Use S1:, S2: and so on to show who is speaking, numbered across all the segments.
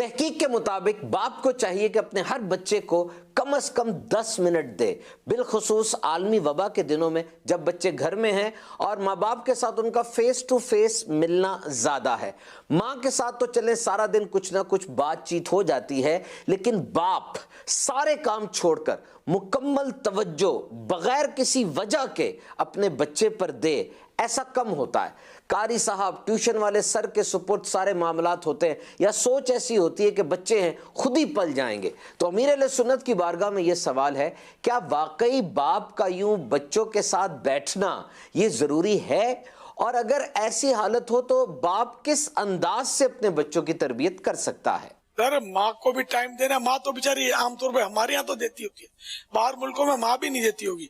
S1: تحقیق کے مطابق باپ کو چاہیے کہ اپنے ہر بچے کو کم از کم 10 منٹ دے، بالخصوص عالمی وبا کے دنوں میں جب بچے گھر میں ہیں اور ماں باپ کے ساتھ ان کا فیس ٹو فیس ملنا زیادہ ہے۔ ماں کے ساتھ تو چلیں سارا دن کچھ نہ کچھ بات چیت ہو جاتی ہے، لیکن باپ سارے کام چھوڑ کر مکمل توجہ بغیر کسی وجہ کے اپنے بچے پر دے، ایسا کم ہوتا ہے۔ قاری صاحب، ٹیوشن والے سر کے سپرد سارے معاملات ہوتے ہیں، یا سوچ ایسی ہوتی ہے کہ بچے ہیں خود ہی پل جائیں گے۔ تو امیر اہل سنت کی بارگاہ میں یہ سوال ہے، کیا واقعی باپ کا یوں بچوں کے ساتھ بیٹھنا یہ ضروری ہے؟ اور اگر ایسی حالت ہو تو باپ کس انداز سے اپنے بچوں کی تربیت کر سکتا ہے؟
S2: سر، ماں کو بھی ٹائم دینا، ماں تو بیچاری عام طور پہ ہمارے یہاں تو دیتی ہوتی ہے، باہر ملکوں میں ماں بھی نہیں دیتی ہوگی۔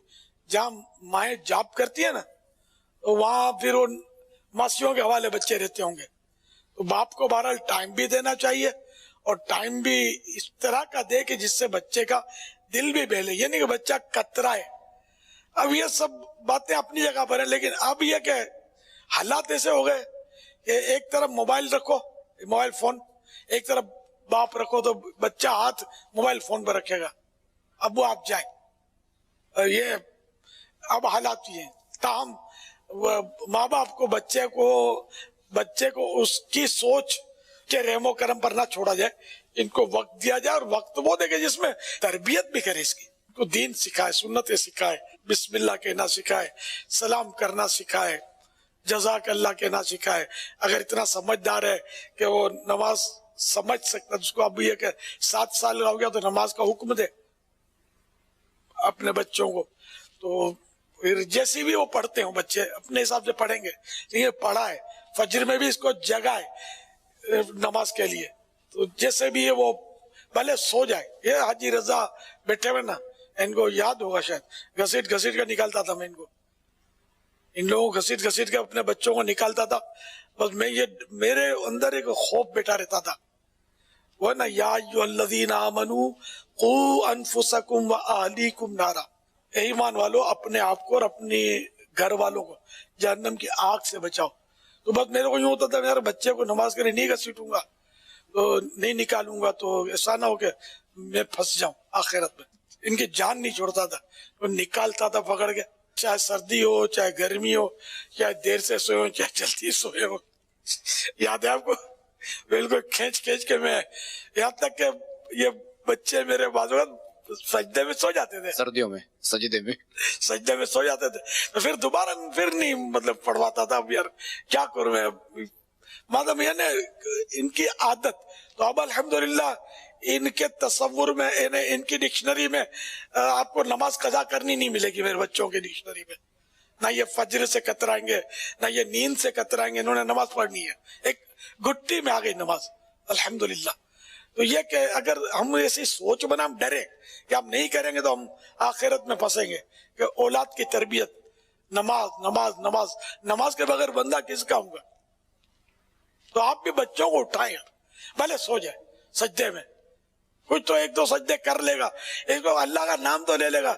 S2: جہاں مائیں جاب کرتی ہے نا، تو وہاں پھر ان ماسیوں کے حوالے بچے رہتے ہوں گے۔ تو باپ کو بہرحال ٹائم بھی دینا چاہیے، اور ٹائم بھی اس طرح کا دے کہ جس سے بچے کا دل بھی بہلے، یہ نہیں کہ بچہ کترائے۔ اب یہ سب باتیں اپنی جگہ پر ہیں، لیکن اب یہ کہ حالات ایسے ہو گئے کہ ایک طرف موبائل رکھو، موبائل فون، ایک طرف باپ رکھو تو بچہ ہاتھ موبائل فون پر رکھے گا، ابو آپ جائیں۔ یہ اب حالات یہ ہیں۔ تاہم ماں باپ کو بچے کو اس کی سوچ کے رحم و کرم پر نہ چھوڑا جائے، ان کو وقت دیا جائے، اور وقت وہ دے کہ جس میں تربیت بھی کرے، اس کی ان کو دین سکھائے، سنتیں سکھائے، بسم اللہ کہنا سکھائے، سلام کرنا سکھائے، جزاک اللہ کہنا سکھائے۔ اگر اتنا سمجھدار ہے کہ وہ نماز سمجھ سکتا، جس کو اب یہ کہ 7 سال ہو گیا تو نماز کا حکم دے اپنے بچوں کو، تو پھر جیسی بھی وہ پڑھتے ہوں بچے اپنے حساب سے پڑھیں گے۔ یہ پڑھا ہے، فجر میں بھی اس کو جگائے نماز کے لیے، تو جیسے بھی وہ بھلے سو جائے۔ یہ حاجی رضا بیٹھے ہوئے نا، ان کو یاد ہوگا شاید، گھسیٹ گھسیٹ کے نکالتا تھا میں ان لوگوں کو گھسیٹ گھسیٹ کے اپنے بچوں کو نکالتا تھا۔ بس میرے اندر ایک خوف بیٹھا رہتا تھا، وہ نا، یا ایھا الذین آمنوا قوا انفسکم واہلیکم نارا، اے ایمان والو، اپنے آپ کو اور اپنے گھر والوں کو جہنم کی آگ سے بچاؤ۔ تو بس میرے کو یوں ہوتا تھا، یار بچے کو نماز کے لیے نہیں گھسیٹوں گا، تو نہیں نکالوں گا، تو ایسا نہ ہو کہ میں پھنس جاؤں آخرت میں۔ ان کی جان نہیں چھوڑتا تھا، وہ نکالتا تھا پکڑ کے، چاہے سردی ہو، چاہے گرمی ہو، چاہے دیر سے سوئے ہو، چاہے جلدی سوئے ہو۔ یاد ہے آپ کو؟ بالکل کھینچ کھینچ کے میں، یہاں تک کہ یہ بچے میرے بعض وقت سجدے میں سو جاتے تھے،
S3: سردیوں میں سجدے میں
S2: سو جاتے تھے، تو پھر دوبارہ پھر نہیں مطلب پڑھواتا تھا۔ اب یار کیا کروں میں، مطلب یہ نا ان کی عادت۔ تو اب الحمدللہ ان کے تصور میں، ان کی ڈکشنری میں آپ کو نماز قضا کرنی نہیں ملے گی، میرے بچوں کی ڈکشنری میں۔ نہ یہ فجر سے کترائیں گے، نہ یہ نیند سے کترائیں گے، انہوں نے نماز پڑھنی ہے، ایک گھٹی میں آ گئی نماز، الحمدللہ۔ تو یہ کہ اگر ہم ایسی سوچ بنا، ہم ڈرے کہ ہم نہیں کریں گے تو ہم آخرت میں پھنسیں گے، کہ اولاد کی تربیت، نماز نماز نماز، نماز کے بغیر بندہ کس کا ہوگا؟ تو آپ بھی بچوں کو اٹھائیں، بھلے سو جائے سجدے میں، کچھ تو 1-2 سجدے کر لے گا، اس کو اللہ کا نام تو لے لے گا،